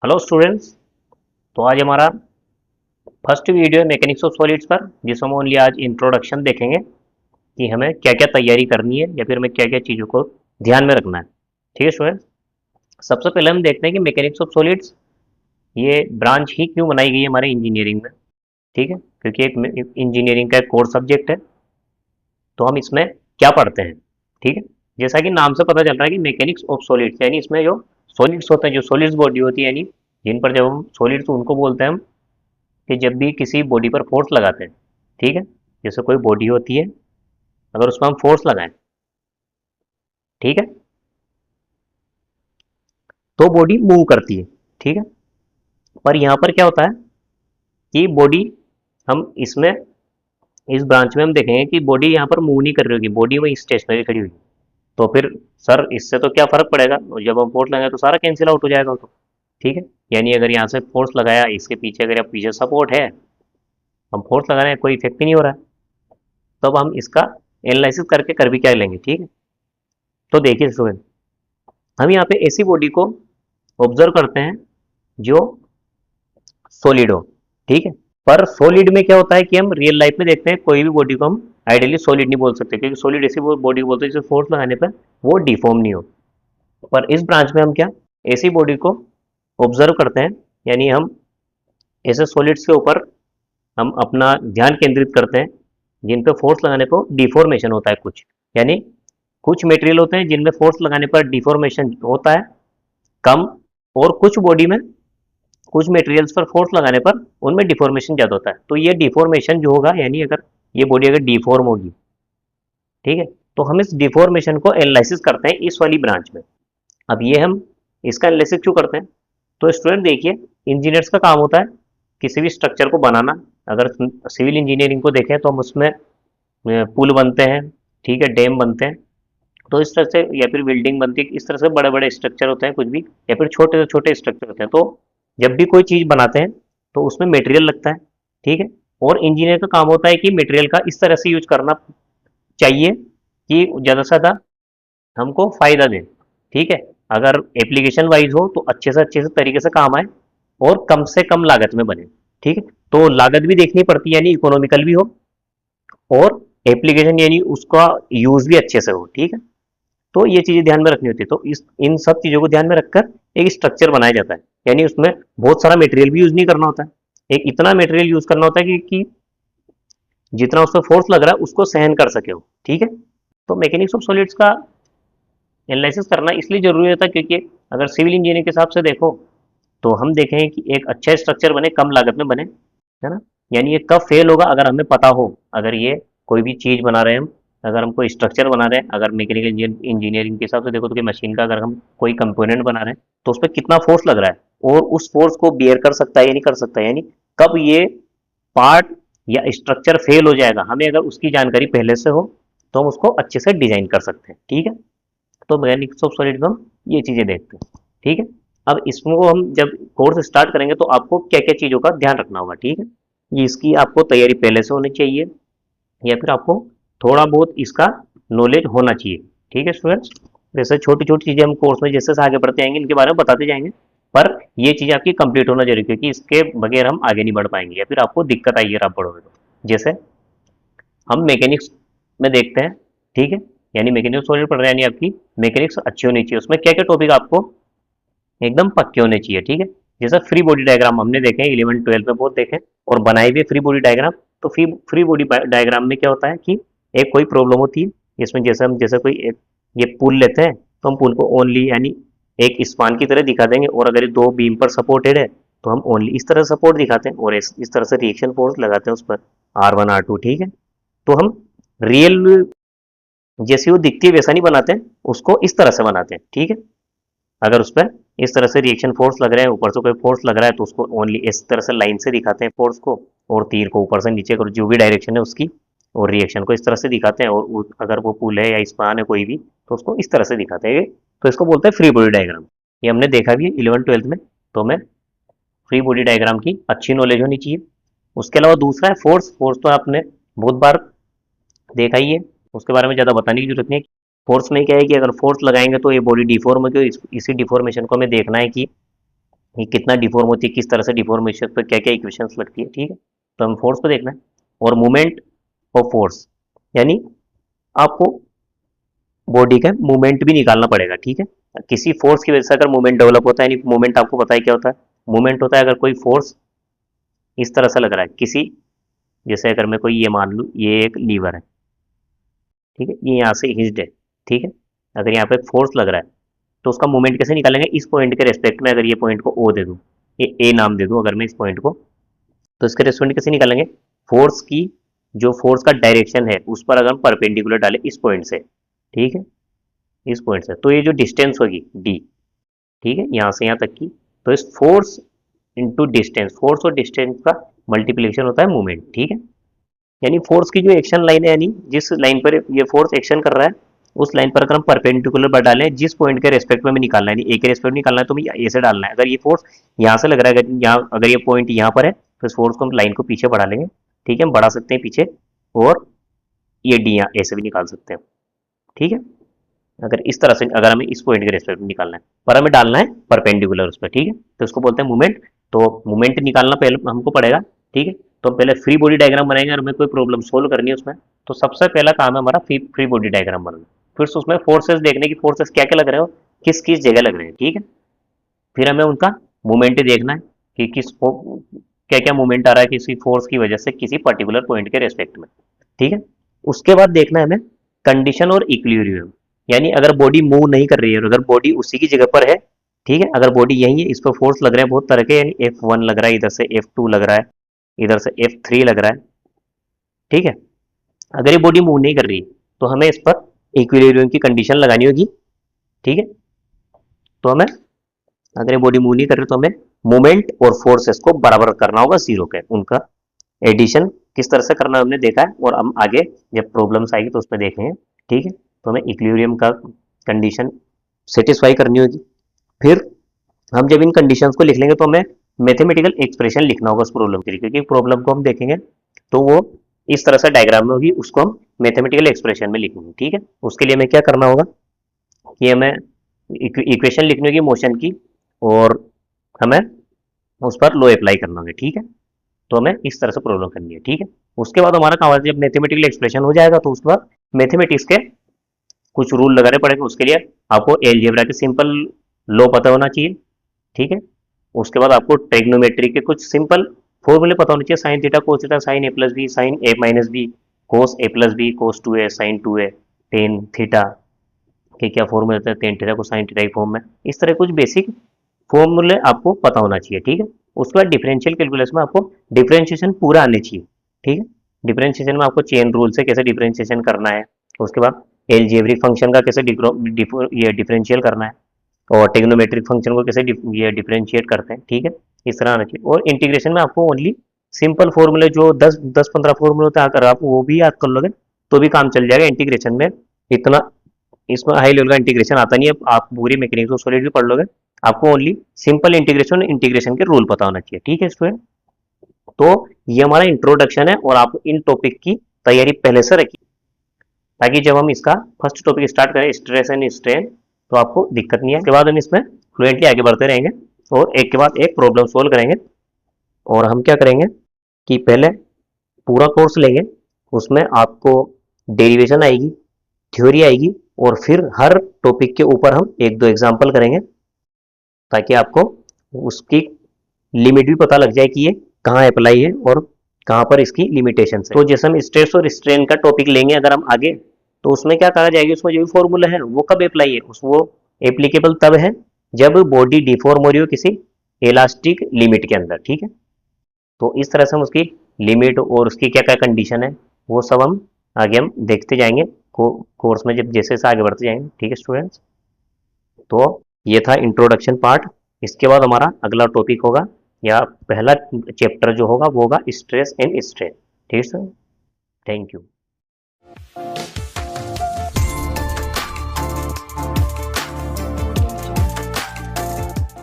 Hello students. तो आज हमारा फर्स्ट वीडियो है मैकेनिक्स ऑफ सॉलिड्स पर, जिसमें हम ओनली आज इंट्रोडक्शन देखेंगे कि हमें क्या क्या तैयारी करनी है या फिर हमें क्या क्या चीज़ों को ध्यान में रखना है। ठीक है स्टूडेंट्स, सबसे पहले हम देखते हैं कि मैकेनिक्स ऑफ सॉलिड्स ये ब्रांच ही क्यों बनाई गई है हमारे इंजीनियरिंग में। ठीक है, क्योंकि एक इंजीनियरिंग का एक कोर सब्जेक्ट है, तो हम इसमें क्या पढ़ते हैं। ठीक है, जैसा कि नाम से पता चल रहा है कि मैकेनिक्स ऑफ सॉलिड्स, यानी इसमें जो सॉलिड्स होते हैं, जो सॉलिड्स बॉडी होती है, यानी जिन पर जब हम सॉलिड्स उनको बोलते हैं हम, कि जब भी किसी बॉडी पर फोर्स लगाते हैं, ठीक है, जैसे कोई बॉडी होती है, अगर उसमें हम फोर्स लगाएं, ठीक है, तो बॉडी मूव करती है। ठीक है, पर यहाँ पर क्या होता है कि बॉडी, हम इसमें इस ब्रांच में हम देखेंगे कि बॉडी यहाँ पर मूव नहीं कर रही होगी, बॉडी वही स्टेशनरी खड़ी हुई। तो फिर सर इससे तो क्या फर्क पड़ेगा, जब हम फोर्स लगाए तो सारा कैंसिल आउट हो जाएगा वो तो। ठीक है, यानी अगर यहाँ से फोर्स लगाया, इसके पीछे अगर पीछे सपोर्ट है, हम फोर्स लगा रहे हैं, कोई इफेक्ट ही नहीं हो रहा है, तब हम इसका एनालिसिस करके कर भी क्या लेंगे। ठीक है, तो देखिए स्टूडेंट, हम यहाँ पे ऐसी बॉडी को ऑब्जर्व करते हैं जो सॉलिड हो। ठीक है, पर सॉलिड में क्या होता है कि हम रियल लाइफ में देखते हैं कोई भी बॉडी को हम आइडियली सॉलिड नहीं बोल सकते, क्योंकि सॉलिड ऐसी बॉडी बोलते हैं जिसे फोर्स लगाने पर वो डिफॉर्म नहीं हो। पर इस ब्रांच में हम क्या, ऐसी बॉडी को ऑब्जर्व करते हैं, यानी हम ऐसे सॉलिड्स के ऊपर हम अपना ध्यान केंद्रित करते हैं जिन पे फोर्स लगाने पर डिफॉर्मेशन होता है कुछ, यानी कुछ मटेरियल होते हैं जिनमें फोर्स लगाने पर डिफॉर्मेशन होता है कम, और कुछ बॉडी में कुछ मटेरियल्स पर फोर्स लगाने पर उनमें डिफॉर्मेशन ज़्यादा होता है। तो ये डिफॉर्मेशन जो होगा, यानी अगर ये बॉडी अगर डिफॉर्म होगी, ठीक है, तो हम इस डिफॉर्मेशन को एनालिसिस करते हैं इस वाली ब्रांच में। अब ये हम इसका एनालिसिस क्यों करते हैं, तो स्टूडेंट देखिए, इंजीनियर्स का काम होता है किसी भी स्ट्रक्चर को बनाना। अगर सिविल इंजीनियरिंग को देखें तो हम उसमें पुल बनते हैं, ठीक है, डैम बनते हैं, तो इस तरह से, या फिर बिल्डिंग बनती है, इस तरह से बड़े बड़े स्ट्रक्चर होते हैं कुछ भी, या फिर छोटे से छोटे स्ट्रक्चर होते हैं। तो जब भी कोई चीज़ बनाते हैं तो उसमें मटेरियल लगता है। ठीक है, और इंजीनियर का काम होता है कि मटेरियल का इस तरह से यूज करना चाहिए कि ज़्यादा से ज़्यादा हमको फ़ायदा दे। ठीक है, अगर एप्लीकेशन वाइज हो तो अच्छे से तरीके से काम आए और कम से कम लागत में बने। ठीक है, तो लागत भी देखनी पड़ती है, यानी इकोनॉमिकल भी हो, और एप्लीकेशन यानी उसका यूज़ भी अच्छे से हो। ठीक है, तो ये चीज़ें ध्यान में रखनी होती है। तो इस इन सब चीज़ों को ध्यान में रखकर एक स्ट्रक्चर बनाया जाता है, यानी उसमें बहुत सारा मटेरियल भी यूज़ नहीं करना होता है, एक इतना मटेरियल यूज़ करना होता है कि जितना उसमें फोर्स लग रहा है उसको सहन कर सके हो। ठीक है, तो मैकेनिक्स ऑफ सॉलिड्स का एनालिसिस करना इसलिए जरूरी होता है क्योंकि अगर सिविल इंजीनियरिंग के हिसाब से देखो तो हम देखें कि एक अच्छा स्ट्रक्चर बने, कम लागत में बने, है ना। यानी ये कब फेल होगा, अगर हमें पता हो, अगर ये कोई भी चीज़ बना रहे हैं हम, अगर हम कोई स्ट्रक्चर बना रहे हैं, अगर मैकेनिकल इंजीनियरिंग के हिसाब से देखो तो कि मशीन का अगर हम कोई कंपोनेंट बना रहे हैं तो उस पर कितना फोर्स लग रहा है और उस फोर्स को बियर कर सकता है या नहीं कर सकता है, यानी कब ये पार्ट या स्ट्रक्चर फेल हो जाएगा, हमें अगर उसकी जानकारी पहले से हो तो हम उसको अच्छे से डिजाइन कर सकते हैं। ठीक है, तो मैकेनिक्स ऑफ सॉलिड में हम ये चीज़ें देखते हैं। ठीक है, अब इसको हम जब कोर्स स्टार्ट करेंगे तो आपको क्या क्या चीज़ों का ध्यान रखना होगा। ठीक है, ये इसकी आपको तैयारी पहले से होनी चाहिए, या फिर आपको थोड़ा बहुत इसका नॉलेज होना चाहिए। ठीक है स्टूडेंट्स, जैसे छोटी छोटी चीज़ें हम कोर्स में जैसे से आगे बढ़ते जाएंगे इनके बारे में बताते जाएंगे, पर ये चीज़ आपकी कंप्लीट होना जरूरी है, क्योंकि इसके बगैर हम आगे नहीं बढ़ पाएंगे या फिर आपको दिक्कत आएगी अगर आप बढ़ोगे तो। जैसे हम मैकेनिक्स में देखते हैं, ठीक है, यानी मैकेनिक्स सॉलिड पढ़ रहे हैं, यानी आपकी मैकेनिक्स अच्छी होनी चाहिए, उसमें क्या क्या टॉपिक आपको एकदम पक्के होने चाहिए। ठीक है, जैसे फ्री बॉडी डायग्राम हमने देखे हैं 11 12 में बहुत देखे, और बनाए भी फ्री बॉडी डायग्राम। तो फ्री बॉडी डायग्राम में क्या होता है कि एक कोई प्रॉब्लम होती है, इसमें जैसे हम जैसे कोई एक ये पुल लेते हैं, तो हम पुल को ओनली यानी एक स्पान की तरह दिखा देंगे, और अगर ये दो बीम पर सपोर्टेड है तो हम ओनली इस तरह सपोर्ट दिखाते हैं, और इस तरह से रिएक्शन फोर्स लगाते हैं उस पर, R1 R2। ठीक है, तो हम रियल जैसी वो दिखती है वैसा नहीं बनाते हैं, उसको इस तरह से बनाते हैं। ठीक है, अगर उस पर इस तरह से रिएक्शन फोर्स लग रहा है, ऊपर से कोई फोर्स लग रहा है, तो उसको ओनली इस तरह से लाइन से दिखाते हैं फोर्स को, और तीर को ऊपर से नीचे को जो भी डायरेक्शन है उसकी, और रिएक्शन को इस तरह से दिखाते हैं, और अगर वो पुल है या स्पान है कोई भी तो उसको इस तरह से दिखाते हैं। तो इसको बोलते हैं फ्री बॉडी डायग्राम। ये हमने देखा भी है 11 12 में, तो हमें फ्री बॉडी डायग्राम की अच्छी नॉलेज होनी चाहिए। उसके अलावा दूसरा है फोर्स। फोर्स तो आपने बहुत बार देखा ही है, उसके बारे में ज़्यादा बताने की जरूरत नहीं है। फोर्स में क्या है कि अगर फोर्स लगाएंगे तो ये बॉडी डिफॉर्म होगी, इसी डिफॉर्मेशन को हमें देखना है कि ये कितना डिफॉर्म होती है, किस तरह से डिफॉर्मेशन पर क्या क्या इक्वेशंस लगती है, ठीक है। तो हम फोर्स को देखना है और मूवमेंट ऑफ फोर्स, यानी आपको बॉडी का मूवमेंट भी निकालना पड़ेगा, ठीक है। किसी फोर्स की वजह से अगर मूवमेंट डेवलप होता है, यानी मूवमेंट आपको पता है क्या होता है। मूवमेंट होता है अगर कोई फोर्स इस तरह से लग रहा है किसी, जैसे अगर मैं कोई ये मान लूँ ये एक लीवर है, ठीक है, ये यहाँ से हिंज्ड है, ठीक है। अगर यहाँ पे फोर्स लग रहा है तो उसका मूवमेंट कैसे निकालेंगे, इस पॉइंट के रेस्पेक्ट में अगर ये पॉइंट को ओ दे दूँ, ये ए नाम दे दूँ अगर मैं इस पॉइंट को, तो इसके रेस्पेक्ट कैसे निकालेंगे, फोर्स की जो फोर्स का डायरेक्शन है उस पर अगर हम परपेंडिकुलर डालें इस पॉइंट से, ठीक है, इस पॉइंट से, तो ये जो डिस्टेंस होगी डी, ठीक है, यहाँ से यहाँ तक की, तो इस फोर्स इंटू डिस्टेंस, फोर्स और डिस्टेंस का मल्टीप्लिकेशन होता है मूवमेंट, ठीक है। यानी फोर्स की जो एक्शन लाइन है, यानी जिस लाइन पर ये फोर्स एक्शन कर रहा है उस लाइन पर अगर हम परपेंडिकुलर पर डालें, जिस पॉइंट के रेस्पेक्ट में हमें निकालना है, यानी ए के रेस्पेक्ट में निकालना है तो हमें ए से डालना है। अगर ये फोर्स यहाँ से लग रहा है, अगर यहाँ अगर ये पॉइंट यहाँ पर है तो इस फोर्स को हम लाइन को पीछे बढ़ा लेंगे, ठीक है, हम बढ़ा सकते हैं पीछे, और ये डी यहाँ ए से भी निकाल सकते हैं, ठीक है। अगर इस तरह से अगर हमें इस पॉइंट के रेस्पेक्ट में निकालना है पर हमें डालना है परपेंडिकुलर उस पर, ठीक है, तो उसको बोलते हैं मूवमेंट। तो मूवमेंट निकालना पहले हमको पड़ेगा, ठीक है। तो पहले फ्री बॉडी डायग्राम बनाएंगे और हमें कोई प्रॉब्लम सोल्व करनी है उसमें, तो सबसे पहला काम है हमारा फ्री बॉडी डायग्राम बनाना। फिर उसमें फोर्सेस देखने की, फोर्सेस क्या क्या लग रहे हो, किस किस जगह लग रहे हैं, ठीक है। फिर हमें उनका मूवमेंट देखना है कि क्या क्या मूवमेंट आ रहा है किसी फोर्स की वजह से किसी पर्टिकुलर पॉइंट के रेस्पेक्ट में, ठीक है। उसके बाद देखना है हमें कंडीशन और इक्विलिब्रियम, यानी अगर बॉडी मूव नहीं कर रही है और अगर बॉडी उसी की जगह पर है, ठीक है, अगर बॉडी यही है, इस पर फोर्स लग रहे हैं बहुत तरह के, यानी F1 लग रहा है, इधर से F2 लग रहा है, इधर से F3 लग रहा है, ठीक है। अगर ये बॉडी मूव नहीं कर रही तो हमें इस पर इक्विलिब्रियम की कंडीशन लगानी होगी, ठीक है। तो हमें अगर ये बॉडी मूव नहीं कर रही तो हमें मूवमेंट और फोर्सेस को बराबर करना होगा जीरो के, उनका एडिशन किस तरह से करना हमने देखा है, और हम आगे जब प्रॉब्लम्स आएगी तो उसमें देखेंगे, ठीक है। तो हमें इक्विलिब्रियम का कंडीशन सेटिस्फाई करनी होगी। फिर हम जब इन कंडीशंस को लिख लेंगे तो हमें मैथमेटिकल एक्सप्रेशन लिखना होगा उस प्रॉब्लम के लिए, क्योंकि प्रॉब्लम को हम देखेंगे तो वो इस तरह से डायग्राम में होगी, उसको हम मैथमेटिकल एक्सप्रेशन में लिखेंगे, ठीक है। उसके लिए हमें क्या करना होगा कि हमें इक्वेशन लिखनी होगी मोशन की, और हमें उस पर लो अप्लाई करना होगा, ठीक है। तो हमें इस तरह से प्रॉब्लम करनी है, ठीक है। उसके बाद हमारा काम, जब मैथमेटिकल एक्सप्रेशन हो जाएगा तो उसके बाद मैथमेटिक्स के कुछ रूल लगाने पड़ेंगे। उसके लिए आपको एलजेब्रा के सिंपल लॉ पता होना चाहिए, ठीक है। उसके बाद आपको ट्रिग्नोमेट्री के कुछ सिंपल फॉर्मूले पता होने चाहिए, sine theta cos theta sine A plus B sine A minus B cos A plus B cos 2a sine 2a tan theta के क्या फॉर्मूले होते हैं, टेन थीटा को साइन थीटा की फॉर्म में, इस तरह कुछ बेसिक फॉर्मूले आपको पता होना चाहिए, ठीक है। उसके बाद डिफरेंशियल कैलकुलस में आपको डिफरेंशिएशन पूरा आने चाहिए, ठीक है। डिफरेंशिएशन में आपको चेन रूल से कैसे डिफरेंशिएशन करना है, उसके बाद एलजेब्रिक फंक्शन का कैसे ये डिफरेंशियल करना है, और टेग्नोमेट्रिक फंक्शन को कैसे ये डिफरेंशिएट करते हैं, ठीक है, इस तरह आना चाहिए। और इंटीग्रेशन में आपको ओनली सिंपल फॉर्मूले जो 10-15 फॉर्मूले होते हैं, अगर आप वो भी याद कर लोगे तो भी काम चल जाएगा इंटीग्रेशन में। इतना इसमें हाई लेवल का इंटीग्रेशन आता नहीं है, आप पूरी मैकेनिक्स और सॉलिड भी पढ़ लोगे, आपको ओनली सिंपल इंटीग्रेशन इंटीग्रेशन के रूल पता होना चाहिए, ठीक है स्टूडेंट। तो ये हमारा इंट्रोडक्शन है, और आप इन टॉपिक की तैयारी पहले से रखिए ताकि जब हम इसका फर्स्ट टॉपिक स्टार्ट करें स्ट्रेस एंड स्ट्रेन तो आपको दिक्कत नहीं है। उसके बाद हम इसमें फ्लुएंटली आगे बढ़ते रहेंगे और एक के बाद एक प्रॉब्लम सोल्व करेंगे। और हम क्या करेंगे कि पहले पूरा कोर्स लेंगे, उसमें आपको डेरिवेशन आएगी, थ्योरी आएगी, और फिर हर टॉपिक के ऊपर हम एक दो एग्जाम्पल करेंगे ताकि आपको उसकी लिमिट भी पता लग जाए कि ये कहाँ अप्लाई है और कहाँ पर इसकी लिमिटेशन है। तो जैसे हम स्ट्रेस और स्ट्रेन का टॉपिक लेंगे अगर हम आगे, तो उसमें क्या कहा जाएगा, उसमें जो भी फॉर्मूला है वो कब अप्लाई है, उस वो एप्लीकेबल तब है जब बॉडी डिफॉर्म हो रही हो किसी इलास्टिक लिमिट के अंदर, ठीक है। तो इस तरह से हम उसकी लिमिट और उसकी क्या क्या कंडीशन है वो सब हम आगे हम देखते जाएंगे कोर्स में, जब जैसे जैसे आगे बढ़ते जाएंगे, ठीक है स्टूडेंट्स। तो ये था इंट्रोडक्शन पार्ट। इसके बाद हमारा अगला टॉपिक होगा, या पहला चैप्टर जो होगा वो होगा स्ट्रेस एंड स्ट्रेन, ठीक है सर। Thank you.